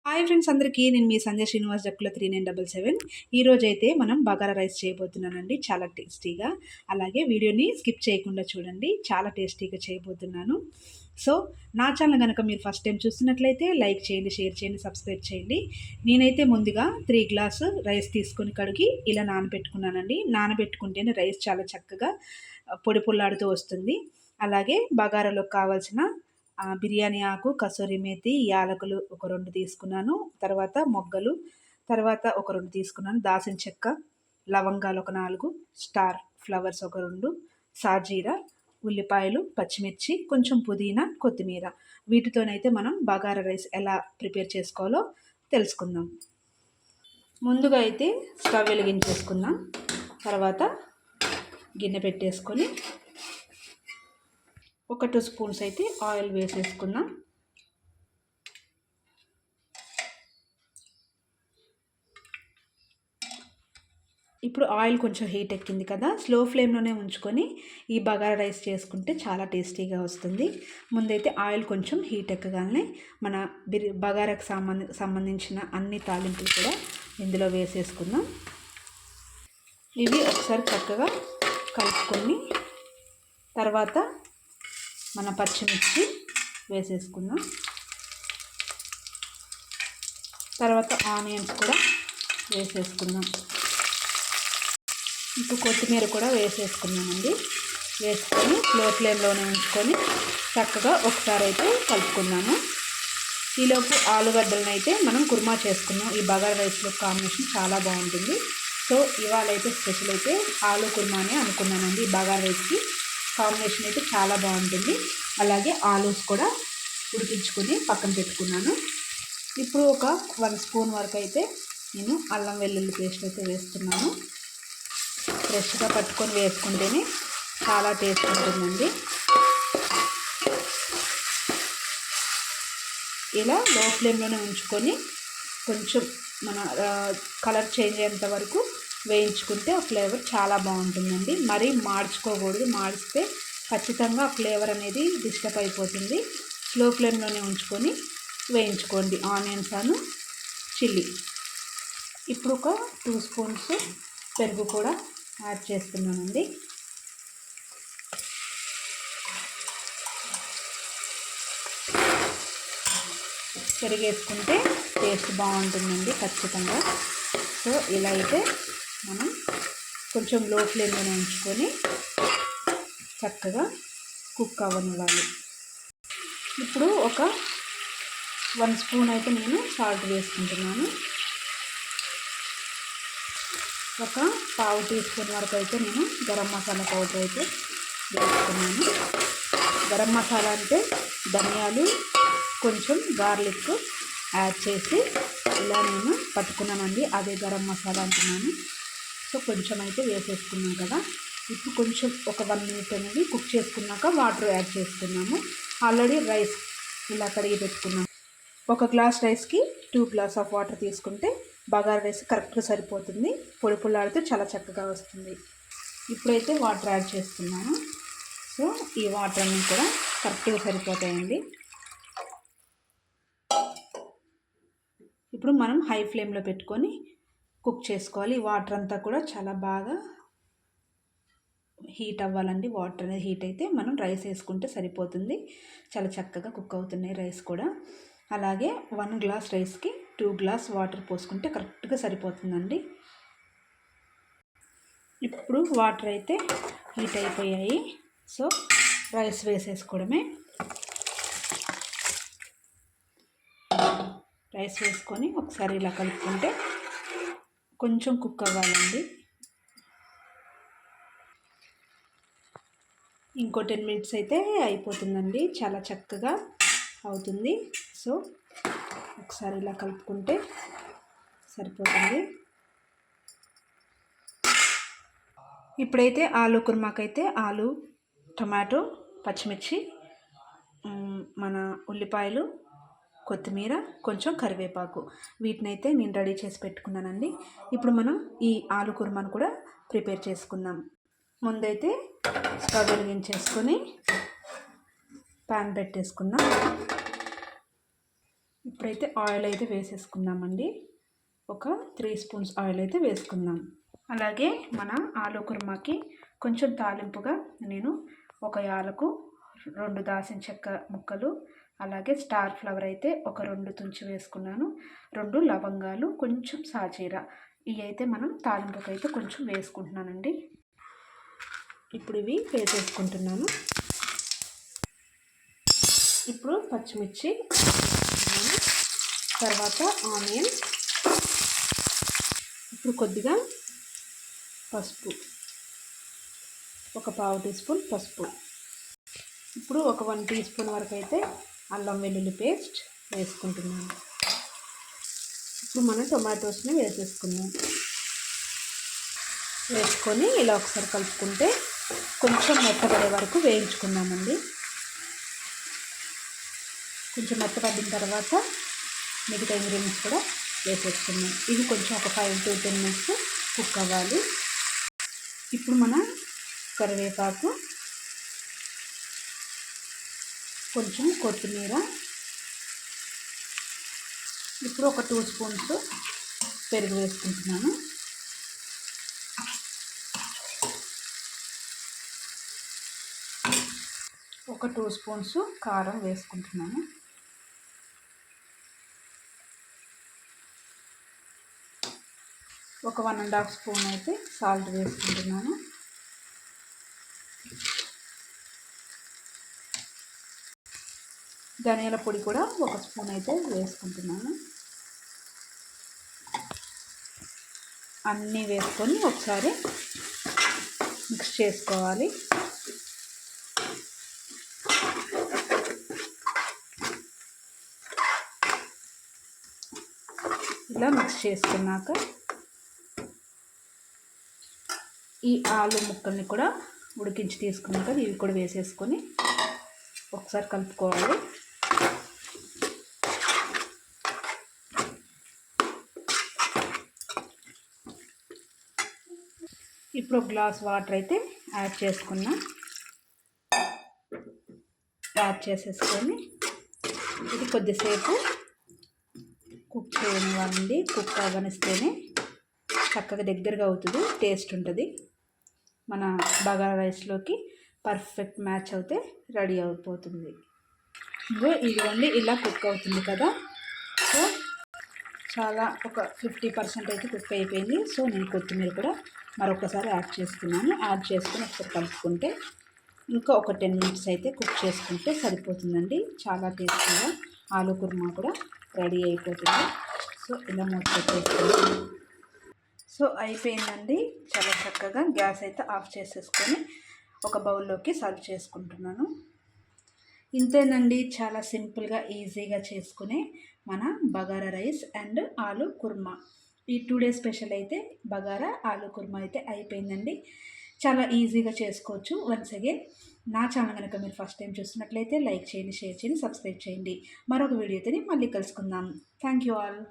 Hi friends అందరికీ నేను మీ సంజయ్ శ్రీనివాస్ జక్కుల 3977. ఈరోజైతే మనం బగారా రైస్ చేయబోతున్నానండి, చాలా టేస్టీగా. అలాగే వీడియోని స్కిప్ చేయకుండా చూడండి, చాలా టేస్టీగా చేయబోతున్నాను. సో నా ఛానల్ కనుక మీరు ఫస్ట్ టైం చూస్తున్నట్లయితే లైక్ చేయండి, షేర్ చేయండి, సబ్స్క్రైబ్ చేయండి. నేనైతే ముందుగా 3 గ్లాసు రైస్ తీసుకొని కడిగి ఇలా నానబెట్టుకున్నానండి. నానబెట్టుకుంటేనే రైస్ చాలా చక్కగా పొడి పొల్లాడుతూ వస్తుంది. అలాగే బగారాలోకి కావాల్సిన బిర్యానీ ఆకు, కసూరి మేతి, యాలకులు ఒక 2 తీసుకున్నాను. తర్వాత మొగ్గలు, తర్వాత ఒక 2 తీసుకున్నాను. దాల్చిన చెక్క, లవంగాలు ఒక 4, స్టార్ ఫ్లవర్స్ ఒక 2, సాజీరా, ఉల్లిపాయలు, పచ్చిమిర్చి, కొంచెం పుదీనా, కొత్తిమీర. వీటితోనైతే మనం బగారా రైస్ ఎలా ప్రిపేర్ చేసుకోవాలో తెలుసుకుందాం. ముందుగా అయితే స్టవ్ వెలిగించేసుకుందాం. తర్వాత గిన్నె పెట్టేసుకొని ఒక 2 స్పూన్స్ అయితే ఆయిల్ వేసేసుకుందాం. ఇప్పుడు ఆయిల్ కొంచెం హీట్ ఎక్కింది కదా, స్లో ఫ్లేమ్లోనే ఉంచుకొని ఈ బగారా రైస్ చేసుకుంటే చాలా టేస్టీగా వస్తుంది. ముందైతే ఆయిల్ కొంచెం హీట్ ఎక్కగానే మన బగారాకు సంబంధించిన అన్ని తాలింపులు కూడా ఇందులో వేసేసుకుందాం. ఇవి ఒకసారి చక్కగా కలుపుకొని తర్వాత మన పచ్చిమిర్చి వేసేసుకుందాం. తర్వాత ఆనియన్స్ కూడా వేసేసుకుందాం. ఇప్పుడు కొత్తిమీర కూడా వేసేసుకున్నామండి. వేసుకొని స్లో ఫ్లేమ్లోనే ఉంచుకొని చక్కగా ఒకసారి అయితే కలుపుకుందాము. ఈలోపు ఆలుగడ్డలను అయితే మనం కుర్మా చేసుకున్నాం. ఈ బగారా రైస్లో కాంబినేషన్ చాలా బాగుంటుంది. సో ఇవాళ అయితే స్పెషల్ అయితే ఆలు కుర్మానే అనుకున్నానండి. ఈ బగారా రైస్కి కాంబినేషన్ అయితే చాలా బాగుంటుంది. అలాగే ఆలూస్ కూడా ఉడికించుకొని పక్కన పెట్టుకున్నాను. ఇప్పుడు ఒక 1 స్పూన్ వరకు అయితే నేను అల్లం వెల్లుల్లి పేస్ట్ అయితే వేస్తున్నాను. ఫ్రెష్గా పట్టుకొని వేసుకుంటేనే చాలా టేస్ట్ ఉంటుందండి. ఇలా లో ఫ్లేమ్లోనే ఉంచుకొని కొంచెం మన కలర్ చేంజ్ అయ్యేంత వరకు వేయించుకుంటే ఆ ఫ్లేవర్ చాలా బాగుంటుందండి. మరీ మార్చుకోకూడదు, మాడిస్తే ఖచ్చితంగా ఆ ఫ్లేవర్ అనేది డిస్టర్బ్ అయిపోతుంది. స్లో ఫ్లేమ్లోనే ఉంచుకొని వేయించుకోండి ఆనియన్స్ అను చిల్లీ. ఇప్పుడు ఒక 2 స్పూన్స్ పెరుగు కూడా యాడ్ చేస్తున్నానండి. పెరుగు వేసుకుంటే టేస్ట్ బాగుంటుందండి ఖచ్చితంగా. సో ఇలా అయితే మనం కొంచెం లో ఫ్లేమ్లోనే ఉంచుకొని చక్కగా కుక్ అవ్వనివ్వాలి. ఇప్పుడు ఒక 1 స్పూన్ అయితే నేను సాల్ట్ వేసుకుంటున్నాను. ఒక పావు టీ స్పూన్ వరకు అయితే నేను గరం మసాలా పౌడర్ అయితే వేసుకున్నాను. గరం మసాలా అంటే ధనియాలు, కొంచెం గార్లిక్ యాడ్ చేసి ఇలా నేను పట్టుకున్నానండి, అదే గరం మసాలా అంటున్నాను. సో కొంచెం అయితే వేసేసుకున్నాం కదా. ఇప్పుడు కొంచెం ఒక 1 మినిట్ అనేది కుక్ చేసుకున్నాక వాటర్ యాడ్ చేసుకున్నాము. ఆల్రెడీ రైస్ ఇలా కడిగి పెట్టుకున్నాము. 1 గ్లాస్ రైస్కి 2 గ్లాస్ ఆఫ్ వాటర్ తీసుకుంటే బగారా రైస్ కరెక్ట్గా సరిపోతుంది. పొడి పొల్లాడితే చాలా చక్కగా వస్తుంది. ఇప్పుడైతే వాటర్ యాడ్ చేస్తున్నాను. సో ఈ వాటర్ అన్నీ కూడా కరెక్ట్గా సరిపోతాయండి. ఇప్పుడు మనం హై ఫ్లేమ్లో పెట్టుకొని కుక్ చేసుకోవాలి. వాటర్ అంతా కూడా చాలా బాగా హీట్ అవ్వాలండి. వాటర్ అనేది హీట్ అయితే మనం రైస్ వేసుకుంటే సరిపోతుంది. చాలా చక్కగా కుక్ అవుతున్నాయి రైస్ కూడా. అలాగే 1 గ్లాస్ రైస్కి 2 గ్లాస్ వాటర్ పోసుకుంటే కరెక్ట్గా సరిపోతుందండి. ఇప్పుడు వాటర్ అయితే హీట్ అయిపోయాయి. So rice వేసేసుకోవడమే. రైస్ వేసుకొని ఒకసారి ఇలా కలుపుకుంటే కొంచెం కుక్ అవ్వాలండి. ఇంకో 10 మినిట్స్ అయితే అయిపోతుందండి, చాలా చక్కగా అవుతుంది. సో ఒకసారి ఇలా కలుపుకుంటే సరిపోతుంది. ఇప్పుడైతే ఆలు కుర్మాకైతే ఆలు, టమాటో, పచ్చిమిర్చి, మన ఉల్లిపాయలు, కొత్తిమీర, కొంచెం కరివేపాకు, వీటినైతే నేను రెడీ చేసి పెట్టుకున్నానండి. ఇప్పుడు మనం ఈ ఆలు కుర్మాను కూడా ప్రిపేర్ చేసుకుందాం. ముందైతే స్టవ్ వెలిగించేసుకొని ప్యాన్ పెట్టేసుకుందాం. ఇప్పుడైతే ఆయిల్ అయితే వేసేసుకుందామండి. ఒక 3 స్పూన్స్ ఆయిల్ అయితే వేసుకుందాం. అలాగే మన ఆలు కుర్మాకి కొంచెం తాలింపుగా నేను ఒక యాలకు, 2 దాల్చిన చెక్క ముక్కలు, అలాగే స్టార్ ఫ్లవర్ అయితే ఒక 2 తుంచి వేసుకున్నాను, 2 లవంగాలు, కొంచెం సాజీరా. ఇవి అయితే మనం తాలింపుకి అయితే కొంచెం వేసుకుంటున్నానండి. ఇప్పుడు ఇవి వేసేసుకుంటున్నాను. ఇప్పుడు పచ్చిమిర్చి, తర్వాత ఆనియన్, ఇప్పుడు కొద్దిగా పసుపు, ఒక పావు టీ స్పూన్ పసుపు. ఇప్పుడు ఒక 1 టీ స్పూన్ వరకు అయితే అల్లం వెల్లుల్లి పేస్ట్ వేసుకుంటున్నాను. ఇప్పుడు మనం టొమాటోస్ని వేసేసుకుందాం. వేసుకొని ఇలా ఒకసారి కలుపుకుంటే కొంచెం మెత్తపడే వరకు వేయించుకుందామండి. కొంచెం మెత్తపడిన తర్వాత మిగతా ఇంగ్రీడియంట్స్ కూడా వేసేసుకున్నాం. ఇది కొంచెం ఒక 5 to 10 మినిట్స్ కుక్ అవ్వాలి. ఇప్పుడు మన కరివేపాకు, కొంచెం కొత్తిమీర, ఇప్పుడు ఒక 2 స్పూన్స్ పెరుగు వేసుకుంటున్నాను. ఒక 2 స్పూన్స్ కారం వేసుకుంటున్నాను. ఒక 1.5 స్పూన్ అయితే సాల్ట్ వేసుకుంటున్నాను. ధనియాల పొడి కూడా ఒక స్పూన్ అయితే వేసుకుంటున్నాను. అన్నీ వేసుకొని ఒకసారి మిక్స్ చేసుకోవాలి. ఇలా మిక్స్ చేసుకున్నాక ఈ ఆలు ముక్కల్ని కూడా ఉడికించి తీసుకున్నాక ఇవి కూడా వేసేసుకొని ఒకసారి కలుపుకోవాలి. ఇప్పుడు ఒక గ్లాస్ వాటర్ అయితే యాడ్ చేసేసుకొని ఇది కొద్దిసేపు కుక్ చేయనివ్వండి. కుక్ అవ్వనిస్తేనే చక్కగా దగ్గరగా అవుతుంది, టేస్ట్ ఉంటుంది. మన బగారా రైస్లోకి పర్ఫెక్ట్ మ్యాచ్ అవుతే రెడీ అయిపోతుంది. ఇదిగోండి ఇలా కుక్ అవుతుంది కదా. సో చాలా ఒక 50% అయితే కుక్ అయిపోయింది. సో నేను కొత్తిమీర కూడా మరొకసారి యాడ్ చేసుకున్నాను. యాడ్ చేసుకుని ఒకసారి కలుపుకుంటే ఇంకా ఒక 10 మినిట్స్ అయితే కుక్ చేసుకుంటే సరిపోతుందండి. చాలా టేస్టీగా ఆలు కుర్మా కూడా రెడీ అయిపోతుంది. సో ఇలా మూత పెట్టేసుకున్నాను. సో అయిపోయిందండి. చాలా చక్కగా గ్యాస్ అయితే ఆఫ్ చేసేసుకొని ఒక బౌల్లోకి సర్వ్ చేసుకుంటున్నాను. ఇంతేనండి, చాలా సింపుల్గా ఈజీగా చేసుకునే మన బగారా రైస్ అండ్ ఆలు కుర్మా. ఈ 2 days స్పెషల్ అయితే బగారా ఆలు కుర్మా అయితే అయిపోయిందండి. చాలా ఈజీగా చేసుకోవచ్చు. వన్స్ అగైన్ నా ఛానల్ కనుక మీరు ఫస్ట్ టైం చూస్తున్నట్లయితే లైక్ చేయండి, షేర్ చేయండి, సబ్స్క్రైబ్ చేయండి. మరొక వీడియోతో మళ్ళీ కలుసుకుందాం. Thank you all.